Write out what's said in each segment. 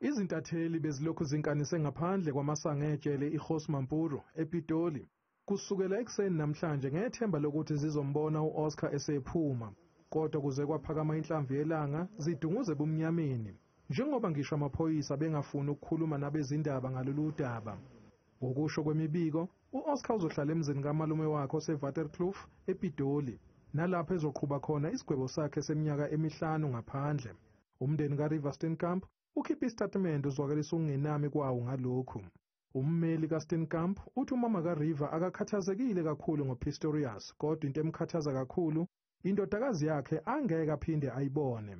Izintatheli bezilokhu zinkanise ngaphandle kwamasango ejele iKgosi Mampuru ePitoli kusukela ekuseni namhlanje ngethemba lokuthi zizombona uOscar esephuma, kodwa kuze kwaphakama inhlamvu yelanga zidunguze bumnyameni njengoba ngisho amaphoyisa bengafuni ukukhuluma nabezindaba ngalolu daba. Ngokusho kwemibiko, uOscar uzohlala emzini kamalume wakhe oseWaterkloof ePitoli, nalapho ezoqhuba khona isigwebo sakhe seminyaka emihlanu ngaphandle. Umndeni kaRiver Steenkamp ukhipha isitatimende uzwakalisa ukungenami kwawo ngalokhu. Ummeli kaSteenkamp uthi umama kaRiver akakhathazekile kakhulu ngoPistorious, kodwa into emkhathaza kakhulu indodakazi yakhe angeke aphinde ayibone.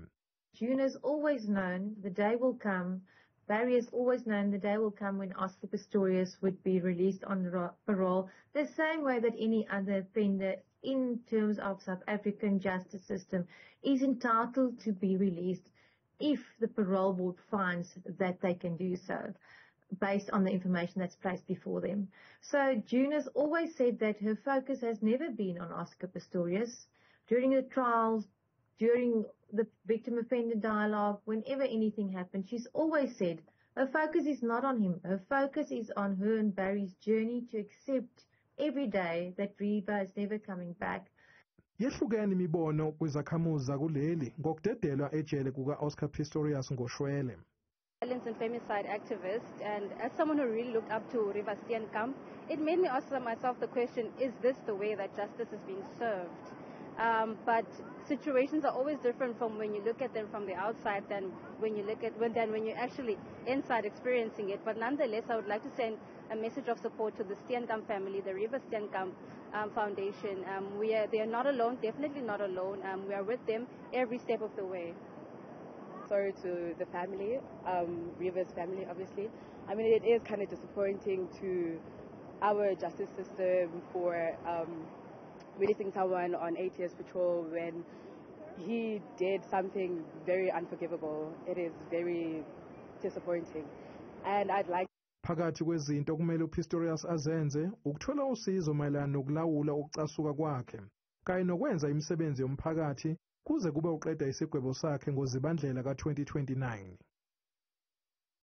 June has always known the day will come. Barry has always known the day will come when Oscar Pistorious would be released on parole, the same way that any other offender in terms of South African justice system is entitled to be released if the parole board finds that they can do so, based on the information that's placed before them. So June has always said that her focus has never been on Oscar Pistorious. During the trials, during the victim offender dialogue, whenever anything happened, she's always said her focus is not on him. Her focus is on her and Barry's journey to accept every day that Riva is never coming back. Yehlukene imibono kwizakhamuzi zakuleli ngokudedelwa ejele kuka-Oscar Pistorious Ngoshwele. Violence and femicide activist, and as someone who really looked up to River Steenkamp, it made me ask myself the question, is this the way that justice is being served? But situations are always different from when you look at them from the outside than when you look at when you're actually inside experiencing it. But nonetheless, I would like to send a message of support to the Steenkamp family, the River Steenkamp Foundation. They are not alone, definitely not alone. We are with them every step of the way. Sorry to the family, River's family, obviously. I mean, it is kind of disappointing to our justice system for releasing someone on 8 years patrol when he did something very unforgivable. It is very disappointing. And I'd like Phakathi kwezinto okumele uPistorious azenze ukuthola usizo mayelana nokulawula ukucasuka kwakhe kanye nokwenza imisebenzi yomphakathi kuze kube uqeda isigwebo sakhe ngoZibandlela ka-2029.